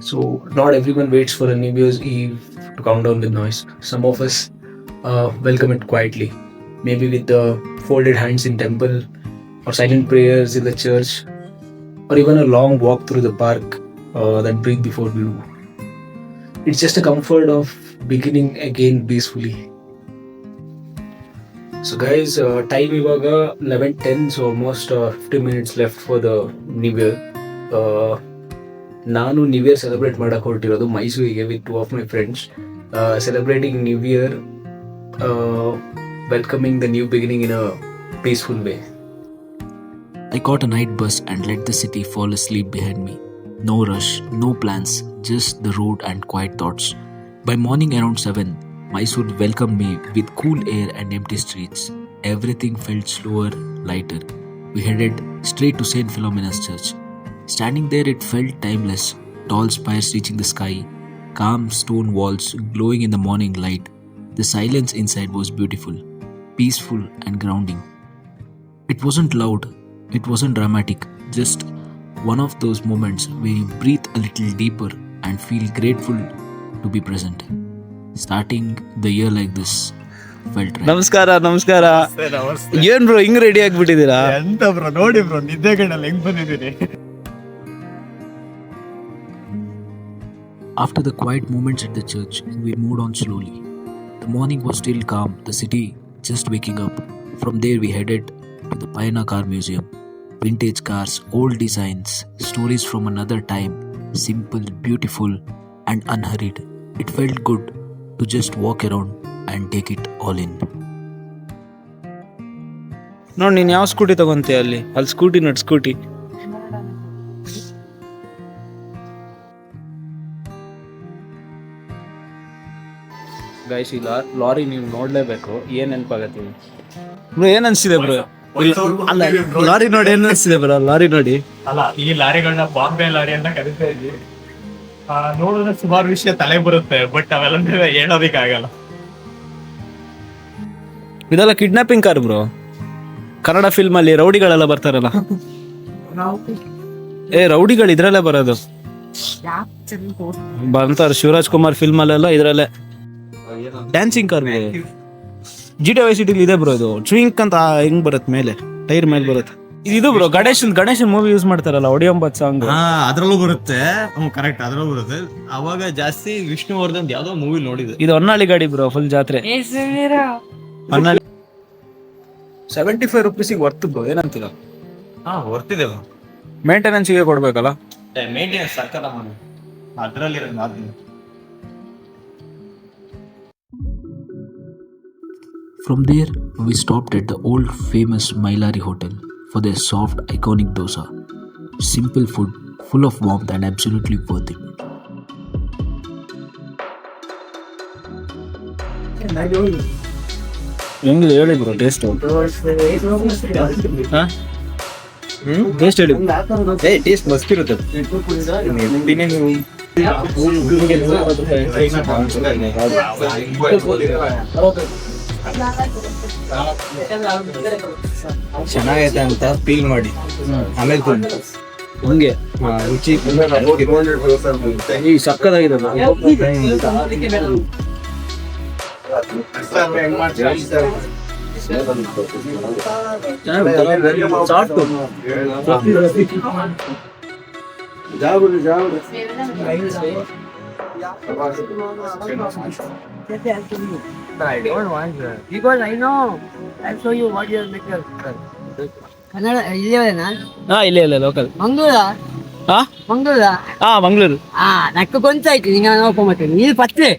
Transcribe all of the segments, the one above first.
So not everyone waits for a New Year's Eve to count down with noise. Some of us welcome it quietly, maybe with the folded hands in temple, or silent prayers in the church, or even a long walk through the park that breathe before we do. It's just a comfort of beginning again peacefully. So guys, time ivaga 11:10, so almost 50 minutes left for the New Year. ನಾನು new year celebrate ಮಾಡಕ್ಕೆ ಹೊರಟಿರೋದು ಮೈಸೂರಿಗೆ with two of my friends, celebrating new year, welcoming the new beginning in a peaceful way. I caught a night bus and let the city fall asleep behind me. No rush, no plans, just the road and quiet thoughts. By morning around 7, Mysore welcomed me with cool air and empty streets. Everything felt slower, lighter. We headed straight to St. Philomena's Church. Standing there, it felt timeless. Tall spires reaching the sky, calm stone walls glowing in the morning light. The silence inside was beautiful, peaceful and grounding. It wasn't loud, it wasn't dramatic, just one of those moments where you breathe a little deeper and feel grateful to be present. Starting the year like this felt right. ನಮಸ್ಕಾರ ಏನ್ bro ಹಿಂಗ್ ready ಆಗ್ಬಿಟ್ಟಿದ್ದೀರಾ? ಎಂತ bro ನೋಡಿ bro ನಿದ್ದೆ ಗಂಡಲ್ಲಿ ಹೆಂಗ್ ಬಂದಿದ್ದೀನಿ. After the quiet moments at the church, we moved on slowly. The morning was still calm, the city just waking up. From there we headed to the Payana Car Museum. Vintage cars, old designs, stories from another time, simple, beautiful and unhurried. It felt good to just walk around and take it all in. ನೋಡ್ ನೀನ್ ಯಾವ scooty ತಗೊಂತೀಯ? ಅಲ್ಲಿ scooty ನೋಡ್, scooty. Guys, ಈ lorry ನೀವು ನೋಡ್ಲೇಬೇಕು. ಏನ್ ನೆನಪಾಗತ್ತೀವಿ bro? ಏನ್ ಅನ್ಸಿದೆ bro? ಅಲ್ಲ, ಲಾರಿ ನೋಡಿ ಏನ್ ಅನ್ಸಿದೆ ಬ್ರೋ? ಲಾರಿ ನೋಡಿ ಅಲ್ಲ, ಈ ಲಾರಿಗಳನ್ನ ಬಾಂಬೆ ಲಾರಿ ಅಂತ ಕರಿತಾ ಇದ್ವಿ. ನೋಡಿದ್ರೆ ಸುಮಾರು ವಿಷಯ ತಲೆ ಬರುತ್ತೆ, ಬಟ್ ಅವೆಲ್ಲ ಹೇಳೋದಿಕ್ಕಾಗಲ್ಲ. ಇದೆಲ್ಲ kidnapping car bro. Kannada film ಅಲ್ಲಿ ರೌಡಿಗಳೆಲ್ಲ ಬರ್ತಾರಲ್ಲ, ರೌಡಿಗಳು ಇದ್ರಲ್ಲೇ ಬರೋದು. ಬರ್ತಾರೆ ಶಿವರಾಜ್ ಕುಮಾರ್ ಫಿಲ್ಮ್ ಅಲ್ಲೆಲ್ಲ ಇದ್ರಲ್ಲೇ dancing car. GTA Vice City ಇದೆ ಬ್ರೋ. ಇದು ಟ್ವಿಂಕ್ ಅಂತ ಹೆಂಗ್ ಬರುತ್ತೆ, ಮೇಲೆ ಟೈರ್ ಮೇಲೆ ಬರುತ್ತೆ. ಇದು ಬ್ರೋ ಗಣೇಶನ್ ಮೂವಿ ಯೂಸ್ ಮಾಡ್ತಾರಲ್ಲ, ಒಡಿಯಂಬತ್ ಸಾಂಗ್, ಅದ್ರಲ್ಲೂ ಬರುತ್ತೆ. ಕರೆಕ್ಟ್, ಅದ್ರಲ್ಲೂ ಬರುತ್ತೆ. ಅವಾಗ ಜಾಸ್ತಿ ವಿಷ್ಣುವರ್ಧನ್ ಯಾವ್ದೋ ಮೂವಿ ನೋಡಿದೆ. ಇದು ಹೊನ್ನಾಳಿ ಗಾಡಿ ಬ್ರೋ, ಫುಲ್ ಜಾತ್ರೆ. ಹೊನ್ನಾಳಿ 75 ರೂಪೀಸಿಗೆ ವರ್ತ್ ಬ್ರೋ, ಏನಂತೀರ? ಬರ್ತಿದೆ. ಮೇಂಟೆನೆನ್ಸ್ ಗೆ ಕೊಡ್ಬೇಕಲ್ಲ. ಮೇಂಟೆನೆನ್ಸ್ ಸರ್ಕಾರ ಅದ್ರಲ್ಲಿ From there, we stopped at the old famous Mailari Hotel for their soft, iconic dosa. Simple food, full of warmth and absolutely worth it. ಹೆಂಗಿದೆ ಹೇಳಿ ಬ್ರೋ ಟೇಸ್ಟ್? ಟೇಸ್ಟ್ ಹೇಳಿ. Taste ಮಸ್ತ್ ಇರುತ್ತೆ. ಚೆನ್ನಾಗೈತೆ ಅಂತ ಫೀಲ್ ಮಾಡಿ ಆಮೇಲೆ ಹಂಗೆ ರುಚಿ ಈ ಸಕ್ಕದಾಗಿದೆ. I don't want that. Because I know. I'll show you what you're making. Kannada ಇಲ್ಲಿಯವರೇನಾ? ಇಲ್ಲ ಲೋಕಲ್. ಮಂಗಳೂರ? ಮಂಗಳೂರ? ಮಂಗಳೂರು. ನಕ್ಕ ಕೊಂಚಾಯ್ತು ನಿಂಗೆ ನೋಡ್ಕೊಂಬತ್ತೇನೆ. ನೀರು ಪತ್ತೆ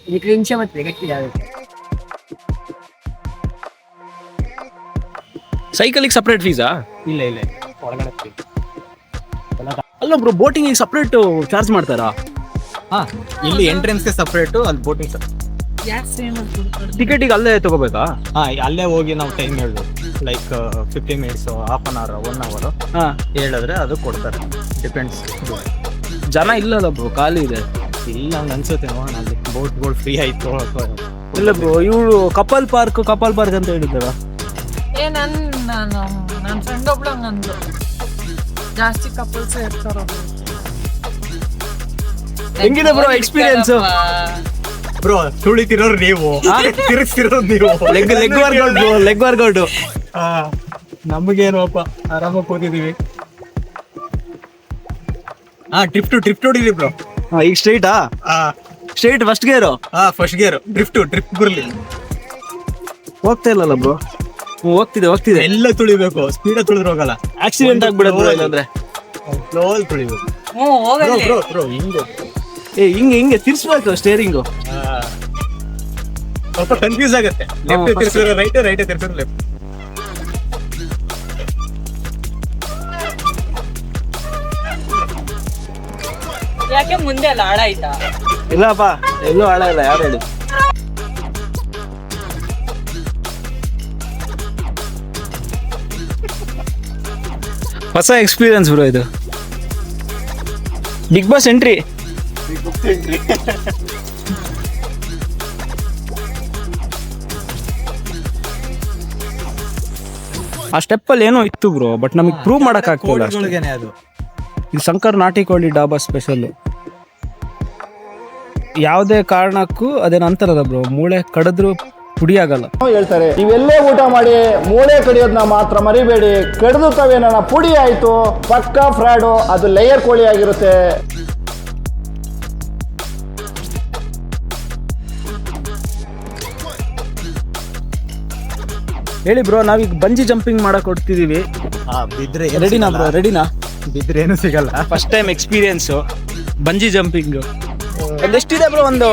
ಇದಕ್ಕೆ ನಿಮಿಷ ಮತ್ತೆ ಗಟ್ಟಿಯಾಗ. ಸೈಕಲಿಗೆ ಸಪ್ರೇಟ್ ಫೀಸಾ? ಇಲ್ಲ ಒಳಗಡೆ ಅಲ್ಲ ಬ್ರೋ, ಬೋಟಿಂಗ್ ಸಪ್ರೇಟ್ ಚಾರ್ಜ್ ಮಾಡ್ತಾರಾ? ಇಲ್ಲಿ ಎಂಟ್ರೆನ್ಸ್ಗೆ ಸಪ್ರೇಟು, ಅಲ್ಲಿ ಬೋಟಿಂಗ್ ಟಿಕೆಟಿಗೆ ಅಲ್ಲೇ ತಗೋಬೇಕಾ? ಅಲ್ಲೇ ಹೋಗಿ ನಾವು ಟೈಮ್ ಹೇಳ್ಬೋದು. Like 50 minutes, half an hour, 1 hour ಹೇಳಿದ್ರೆ ಅದು ಕೊಡ್ತಾರೆ. ಡಿಪೆಂಡ್ಸ್. ಜನ ಇಲ್ಲಲ್ಲ ಬ್ರೋ, ಖಾಲಿ ಇದೆ. ಇಲ್ಲ ಹಂಗೆ ಅನ್ಸುತ್ತೆ. ನೋಡೋಣ, ಅಲ್ಲಿ ಬೋಟ್ಗಳು ಫ್ರೀ ಆಯ್ತು ಅಥವಾ ಇಲ್ಲ ಬ್ರೋ, ಇವರು ಕಪಲ್ ಪಾರ್ಕ್ ಅಂತ ಹೇಳಿದ್ದಾರ. ನನ್ನ ಫ್ರೆಂಡ್ ಒಬ್ಳು ಹಂಗಂದ್ರು, ಜಾಸ್ತಿ ಕಪಲ್ಸ್ ಇರ್ತಾರ. ಹೆಂಗಿದೆ ಬ್ರೋ ಎಕ್ಸ್ಪೀರಿಯನ್ಸ್? ಬ್ರೋ ತುಳಿತಿರೋರು ನೀವು, ತಿರುಗಿಸ್ತಿರೋರು ನೀವು. Leg workout bro, leg workout. ನಮಗೇನೋಪ್ಪ ಆರಾಮಾಗಿ ಕೂತಿದೀವಿ. ಡ್ರಿಫ್ಟ್ ಹೊಡಿರಿ ಬ್ರೋ. ಈಗ ಸ್ಟ್ರೈಟಾ? Straight first gear. First gear drift ಬರ್ಲಿ. ಹೋಗ್ತಾ ಇಲ್ಲಲ್ಲ ಬ್ರೋ? ಹೋಗ್ತಿದೆ. ಎಲ್ಲ ತುಳಿಬೇಕು, ಸ್ಪೀಡ್ ತುಳಿದ್ರೆ ಹೋಗಲ್ಲ, ಆಕ್ಸಿಡೆಂಟ್ ಆಗ್ಬಿಡೋದು ಬ್ರೋ ಇಲ್ಲಾಂದ್ರೆ. ಸ್ಲೋ ತುಳಿಬೇಕು ಬ್ರೋ. ಹಿಂಗೆ ಹಿಂಗೆ ತಿರ್ಸ್ಬೇಕು ಸ್ಟೇರಿಂಗು. ಸ್ವಲ್ಪ ಕನ್ಫ್ಯೂಸ್ ಆಗುತ್ತೆ. ಲೆಫ್ಟ್ ತಿರ್ಸಿದ್ರೆ ರೈಟ್, ರೈಟ್ ತಿರ್ಸಿದ್ರೆ ಲೆಫ್ಟ್. ಯಾಕೆ ಮುಂದೆ ಅಲ್ಲ ಹಾಳ ಆಯ್ತಾ? ಇಲ್ಲಪ್ಪ, ಎಲ್ಲೂ ಹಾಳ ಇಲ್ಲ. ಯಾರು ಹೇಳಿ? ಹೊಸ ಎಕ್ಸ್ಪೀರಿಯನ್ಸ್ ಬ್ರೋ ಇದು. Bigg Boss entry. ಆ ಸ್ಟೆಪ್ ಅಲ್ಲಿ ಏನೋ ಇತ್ತು ಬ್ರೋ, ಬಟ್ ನಮಗೆ ಪ್ರೂವ್ ಮಾಡಕ್ ಆಗ್ತಿಲ್ಲ. ಅದು ಇದು ಶಂಕರ್ ನಾಟಿ ಕೋಳಿ ಡಾಬಾ ಸ್ಪೆಷಲ್. ಯಾವುದೇ ಕಾರಣಕ್ಕೂ ಅದೇನು ಅಂತಾರದ ಬ್ರೋ, ಮೂಳೆ ಕಡಿದ್ರು ಪುಡಿ ಆಗಲ್ಲ ಹೇಳ್ತಾರೆ. ನೀವೆಲ್ಲೇ ಊಟ ಮಾಡಿ ಮೂಳೆ ಕಡಿಯೋದನ್ನ ಮಾತ್ರ ಮರಿಬೇಡಿ. ಕಡಿದು ತವೇನ ಪುಡಿ ಆಯ್ತು, ಪಕ್ಕಾ ಫ್ರಾಡು. ಅದು ಲೇಯರ್ ಕೋಳಿ ಆಗಿರುತ್ತೆ. ಹೇಳಿ ಬ್ರೋ, ನಾವೀಗ ಬಂಜಿ ಜಂಪಿಂಗ್ ಮಾಡಕ್ ಕೊಡ್ತಿದೀವಿ. ಬಿದ್ರೆ ರೆಡಿನಾ ಬ್ರೋ? ರೆಡಿನಾ? ಬಿದ್ರೆ ಏನು ಸಿಗಲ್ಲ. First time experience bungee jumping. ಎಷ್ಟಿದೆ ಬ್ರೋ? ಒಂದು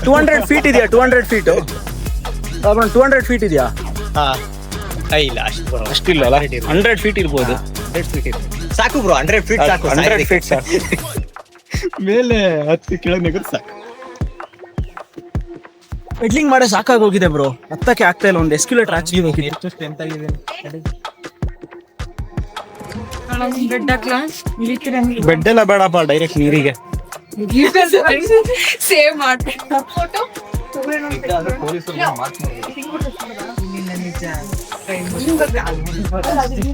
200 ಫೀಟ್ ಇದೆಯಾ? 200 ಫೀಟ್ 200 ಫೀಟ್ ಇದೆಯಾ? ಇಲ್ಲ ಅಷ್ಟು ಅಷ್ಟಿಲ್ಲ ಅಲ್ಲ, 100 ಫೀಟ್ ಇರ್ಬೋದು. 100 ಫೀಟ್ ಇದೆ ಸಾಕು ಬ್ರೋ. 100 ಫೀಟ್ ಸಾಕು. 100 ಫೀಟ್ ಸಾಕು. ಮೇಲೆ 10 ಕೆಳಗೆ ಸಾಕು. ಪೆಡ್ಲಿಂಗ್ ಮಾಡೋ ಸಾಕಾಗಿ ಹೋಗಿದೆ ಬ್ರೋ, ಹತ್ತಕ್ಕೆ ಆಗ್ತಾ ಇಲ್ಲ. ಒಂದು ಎಸ್ಕ್ಯುಲೇಟರ್ ಹಾಕಿ ಹೋಗಿದೆ. ಎಷ್ಟು ಸ್ಟ್ರೆಂತ್ ಆಗಿದೆ. ಬೆಡ್ ಎಲ್ಲ ಬೇಡಪ್ಪ, ಡೈರೆಕ್ಟ್ ನೀರಿಗೆ. ಸೇವ್ ಮಾಡ್ಬೇಕು.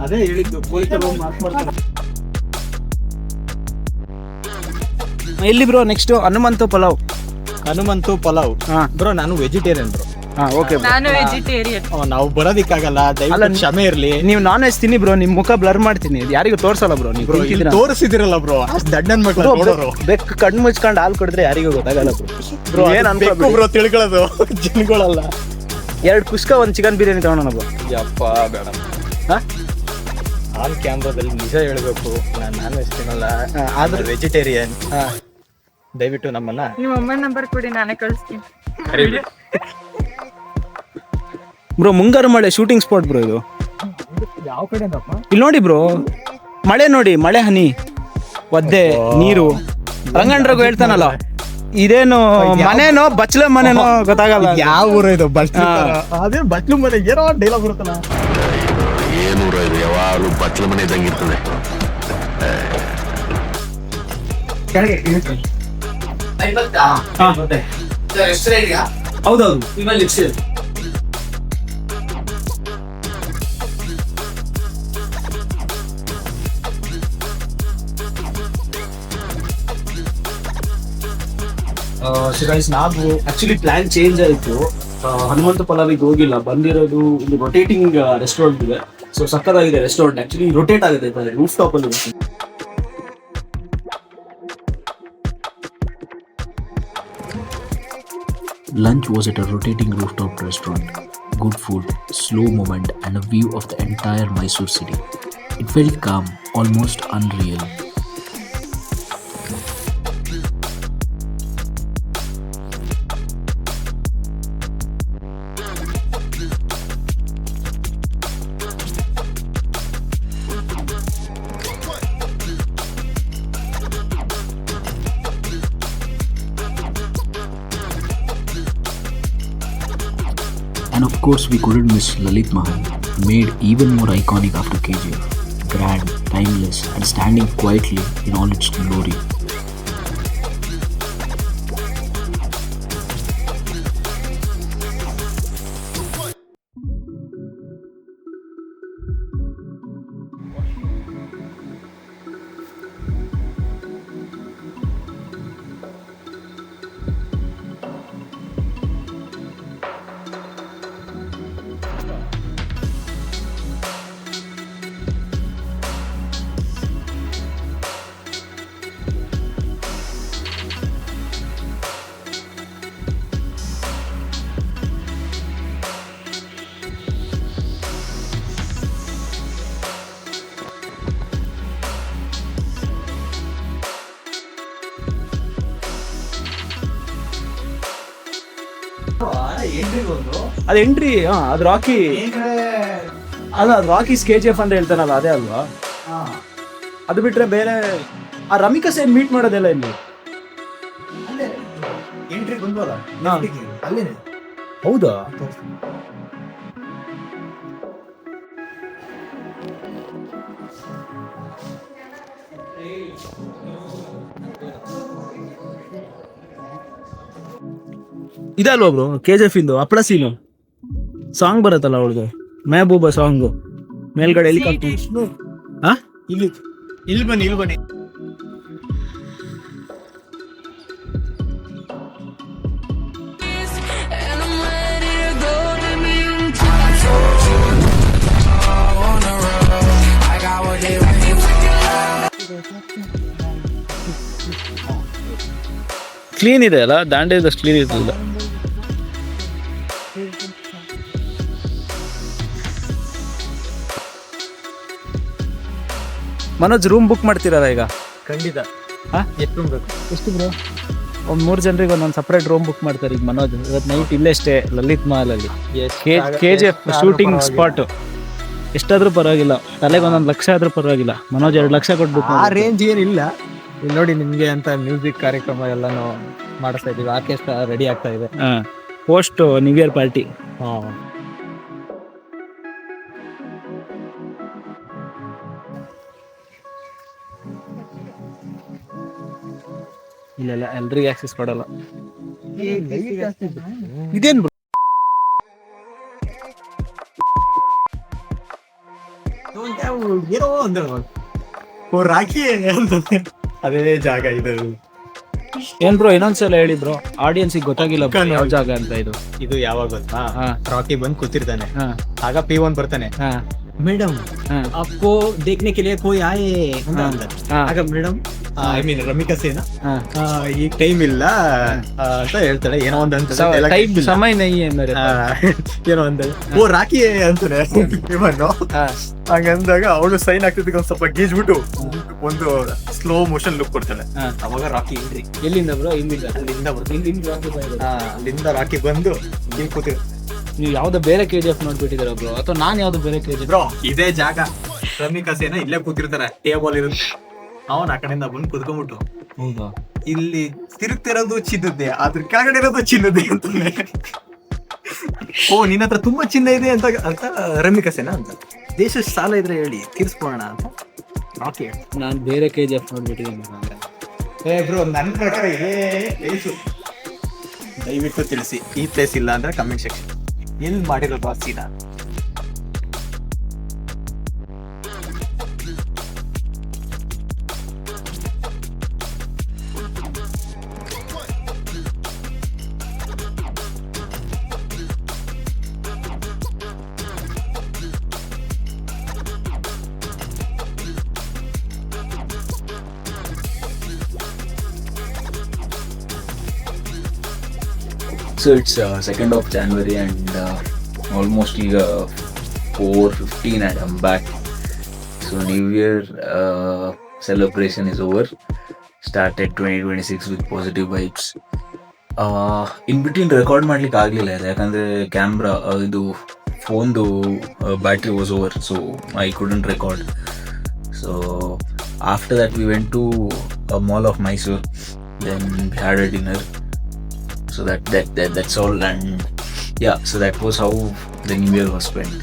ಅದೇ ಹೇಳಿದ್ದು, ಪೊಲೀಸರು ಎಲ್ಲಿ bro next? Hanumanthu pulao. Hanumanthu pulao. Bro ನಾನು ವೆಜಿಟೇರಿಯನ್ ಬ್ರೋ. ಓಕೆ. ನಾನು ವೆಜಿಟೇರಿಯನ್. ನಾವು ಬರೋದಿಕ್ಕಾಗಲ್ಲ, ದಯವಿಟ್ಟು ಕ್ಷಮೆ ಇರ್ಲಿ. ನೀವು ನಾನ್ ವೆಜ್ ತಿನ್ನಿ ಬ್ರೋ, ನಿಮ್ ಮುಖ ಬ್ಲರ್ ಮಾಡ್ತೀನಿ, ಯಾರಿಗೂ ತೋರ್ಸಲ್ಲ ಬ್ರೋ. ನೀವು ತಿಂತಿದ್ದೀರಾ? ತೋರಿಸಿದಿರಲ್ಲ ಬ್ರೋ, ಅಷ್ಟು ದಡ್ಡನ್ ಮಕ್ಳು ನೋಡೋರು. ಬೆಕ್ಕು ಕಣ್ಣು ಮುಚ್ಕೊಂಡು ಹಾಲು ಕೊಡಿದ್ರೆ ಯಾರಿಗೂ ಗೊತ್ತಾಗಲ್ಲ ಬ್ರೋ. ಏನ್ ಅನ್ಬೇಕು ಬ್ರೋ, ತಿಳ್ಕೊಳ್ಳೋದು ಜನಗಳಲ್ಲ. 2 ಕುಷ್ಕ, 1 ಚಿಕನ್ ಬಿರಿಯಾನಿ ತಗೊಳೋಣ ಬ್ರೋ. ಯಪ್ಪ ಬೇಡ. ಆನ್ ಕ್ಯಾಮ್ರಾದಲ್ಲಿ ನಿಜ ಹೇಳ್ಬೇಕು, ನಾನು ನಾನ್ ವೆಜ್ ತಿನ್ನಲ್ಲ, ಆದ್ರೆ ವೆಜಿಟೇರಿಯನ್. ದಯವಿಟ್ಟು ನಮ್ಮನ್ನ ನಿಮ್ಮ ಅಮ್ಮನ ನಂಬರ್ ಕೊಡಿ, ನಾನೇ ಕಳಿಸ್ತೀನಿ. ಬ್ರೋ ಮುಂಗಾರು ಮಳೆ ಶೂಟಿಂಗ್ ಸ್ಪಾಟ್ ಬ್ರೋ ಇದು. ಯಾವ ಕಡೆ ಇಲ್ಲಿ ನೋಡಿ ಬ್ರೋ, ಮಳೆ ನೋಡಿ, ಮಳೆ ಹನಿ, ಒದ್ದೆ ನೀರು. ರಂಗಣ್ರಗು ಹೇಳ್ತಾನಲ್ಲ, ಇದೇನು ಮನೆನೋ ಬಚ್ಲ ಮನೆನೋ ಗೊತ್ತಾಗಲ್ಲ. ಯಾವ ಊರ ಇದು? ಬಟ್ಲು. ಅದೇ ಬಟ್ಲು ಮನೆ ಏನೋ ಡೈಲಾಗ್ ಬರುತ್ತಲ್ಲ. ಏನೂರ ಇದು ಯಾವಾಗಲೂ ಬಟ್ಲ ಮನೆ ಇದ್ದಂಗಿರ್ತದೆ. ಹೌದೌದು. ನಾವು ಆಕ್ಚುಲಿ ಪ್ಲಾನ್ ಚೇಂಜ್ ಆಯಿತು. ಹನುಮಂತ ಪಲಾವಿಗೆ ಹೋಗಿಲ್ಲ, ಬಂದಿರೋದು ಒಂದು ರೊಟೇಟಿಂಗ್ ರೆಸ್ಟೋರೆಂಟ್ ಇದೆ. ಸೊ ಸಕ್ಕತ್ತಾಗಿದೆ ರೆಸ್ಟೋರೆಂಟ್, ಆಕ್ಚುಲಿ ರೊಟೇಟ್ ಆಗುತ್ತೆ ರೂಫ್ ಟಾಪ್ ಅಲ್ಲಿ. Lunch was at a rotating rooftop restaurant. Good food, slow movement, and a view of the entire Mysore city. It felt calm, almost unreal. And of course, we couldn't miss Lalit Mahal, made even more iconic after KGF. Grand, timeless, and standing quietly in all its glory. ಅದು entry, ಅದು ರಾಕಿ ಅಲ್ಲ, ಅದು ರಾಕೀಸ್ KGF ಅಂತ ಹೇಳ್ತಾನಲ್ಲ ಅದೇ ಅಲ್ವಾ? ಅದು ಬಿಟ್ರೆ ಬೇರೆ ಆ ರಮಿಕಾ ಸೇನ್ ಮೀಟ್ ಮಾಡೋದೆಲ್ಲ ಇಲ್ಲಿ ಎಂಟ್ರಿ ಬಂದ್ವಲ್ಲ ಹಾ. ಅಲ್ಲೇನೆ. ಹೌದಾ? ಇದಲ್ವಾ ಬ್ರೋ KGF ಇಂದು ಹಪ್ಪಳ ಸೀನು ಸಾಂಗ್ ಬರುತ್ತಲ್ಲ ಅವಳದು, ಮೆಹಬೂಬಾ ಸಾಂಗು, ಮೇಲ್ಗಡೆ ಹೆಲಿಕಾಪ್ಟರ್. ಇಲ್ಲಿ ಬನ್ನಿ. ಕ್ಲೀನ್ ಇದೆ ಅಲ್ಲ, ದಾಂಡೇದಷ್ಟು ಕ್ಲೀನ್ ಇರಲಿಲ್ಲ. ಮನೋಜ್ ರೂಮ್ ಬುಕ್ ಮಾಡ್ತೀರಲ್ಲ ಈಗ? ಖಂಡಿತ. ಎಷ್ಟು ರೂಮ್ ಬೇಕು? ಎಷ್ಟು ಬ್ರೋ? ಒಂದು 3 ಜನರಿಗೆ ಒಂದೊಂದು ಸಪ್ರೇಟ್ ರೂಮ್ ಬುಕ್ ಮಾಡ್ತಾರೆ ಈಗ ಮನೋಜ್. ಇವತ್ತು ನೈಟ್ ಇಲ್ಲೇ ಸ್ಟೇ ಲಲಿತ್ ಮಹಲ್ ಅಲ್ಲಿ. KGF shooting spot. ಎಷ್ಟಾದ್ರೂ ಪರವಾಗಿಲ್ಲ, ತಲೆಗೆ 1 ಲಕ್ಷ ಆದ್ರೂ ಪರವಾಗಿಲ್ಲ. ಮನೋಜ್ 2 ಲಕ್ಷ ಕೊಟ್ಬಿಟ್ಟು ಆ ರೇಂಜ್ ಏನಿಲ್ಲ. ಇಲ್ಲಿ ನೋಡಿ, ನಿಮ್ಗೆ ಅಂತ ಮ್ಯೂಸಿಕ್ ಕಾರ್ಯಕ್ರಮ ಎಲ್ಲಾನು ಮಾಡಿಸ್ತಾ ಇದೀವಿ. ಆರ್ಕೆಸ್ಟ್ರಾ ರೆಡಿ ಆಗ್ತಾ ಇದೆ. Post new year party. ಇಲ್ಲೆಲ್ಲ ಎಲ್ರಿಗೂ ಆಕ್ಸೆಸ್ ಕೊಡಲ್ಲ. ಇದೇನ್ ಬ್ರೋ? ಏನೋ ಒಂದು ರಾಖಿ ಅಂತ ಅದೇ ಜಾಗ ಇದು. ಏನ್ ಬ್ರೋ ಇನ್ನೊಂದ್ಸಲ ಹೇಳಿ ಬ್ರೋ, ಆಡಿಯನ್ಸಿಗೆ ಗೊತ್ತಾಗಿಲ್ಲ bro ಯಾವ ಜಾಗ ಅಂತ ಇದು. ಇದು ಯಾವಾಗ ಗೊತ್ತಾ? ಹಾ. ರಾಕಿ ಬಂದ್ ಕೂತಿರ್ತಾನೆ, ಹಾ. ಆಗ P1 ಬರ್ತಾನೆ. ಹಾ. ಮೇಡಮ್ ಹಾ. आपको देखने के लिए कोई आए ಅಂತ ಹಾ. ಅಂತಾರೆ. ಹಾ. ಆಗ madam I mean Ramika Sena ಹಾ. ಈಗ ಟೈಮ್ ಇಲ್ಲ ಅಂತ ಹೇಳ್ತಾಳೆ. ಏನೋ ಒಂದು ಟೈಪ್ ಸಮಯ ನೈ ಅಂದರೆ ಏನೋ ಒಂದ ಓ ರಾಕಿ ಅಂತಾನೆ ಇವನು. ಹಂಗಂದಾಗ ಅವಳು ಸೈನ್ ಆಗ್ತಿದ್ದಕ್ಕೆ ಒಂದ್ ಸ್ವಲ್ಪ ಗೀಜ್ಬಿಟ್ಟು ಒಂದು ಸ್ಲೋ ಮೋಷನ್ ಲುಕ್ ಕೊಡ್ತಾಳೆ. ಹಾ. ಅವಾಗ ರಾಕಿ ಎಂಟ್ರಿ ಎಲ್ಲಿಂದ ಬ್ರೋ? ಇಲ್ಲಿಂದ. ಅಲ್ಲಿಂದ ಅಲ್ಲಿಂದ ರಾಕಿ ಬಂದು ಇಲ್ಲಿ ಕೂತಿರ್. ನೀವು ಯಾವ್ದೋ ಬೇರೆ KGF ನೋಡ್ಬಿಟ್ಟಿದ್ದೀರಾ ಬ್ರೋ, ಅಥವಾ ನಾನು ಯಾವ್ದೋ ಬೇರೆ KGF? ಬ್ರೋ ಇದೇ ಜಾಗ, ರಮಿಕಾ ಸೇನ ಇಲ್ಲೇ ಕೂತಿರ್ತಾರೆ, ಟೇಬಲ್ ಇರುತ್ತೆ. ಅವನ್ ಆ ಕಡೆಯಿಂದ ಬಂದು ಕುತ್ಕೊಂಡ್ಬಿಟ್ಟು ಹೌದಾ? ಇಲ್ಲಿ ತಿರುಗ್ತಿರೋದು ಚಿನ್ನದ್ದೇ, ಅದ್ರ ಕೆಳಗಡೆ ಇರೋದು ಚಿನ್ನದ್ದೇ ಅಂತಾನೆ. ಓ ನಿನ್ನ ಹತ್ರ ತುಂಬಾ ಚಿನ್ನ ಇದೆ ಅಂತ ರಮಿಕಾ ಸೇನ ಅಂತ. ದೇಶ ಸಾಲ ಇದ್ರೆ ಹೇಳಿ ತೀರ್ಸ್ಕೊಳ್ಳೋಣ ಅಂತ ರಾಕಿ. ನಾನು ಬೇರೆ KGF ನೋಡ್ಬಿಟ್ಟಿದ್ದೀನಿ. ಬ್ರೋ ನನ್ನ ಪ್ರಕಾರ ಇದೇ ಪ್ಲೇಸು. ದಯವಿಟ್ಟು ತಿಳಿಸಿ, ಈ ಪ್ಲೇಸ್ ಇಲ್ಲ ಅಂದ್ರೆ ಕಮೆಂಟ್ ಸೆಕ್ಷನ್ ಎಲ್ಲಿ ಮಾಡಿರೋದು ಆ Seena. So it's 2nd of January and almost 4:15 and I'm back. So New Year celebration is over. Started 2026 with positive vibes. In between record ಮಾಡ್ಲಿಕ್ಕೆ ಆಗಲಿಲ್ಲ ಇದು, ಯಾಕಂದರೆ ಕ್ಯಾಮ್ರಾ ಇದು ಫೋನ್ದು battery was over, so I couldn't record. So after that we went to a mall of Mysore, then we had a dinner. So that's all, and yeah, so that was how the New Year was spent.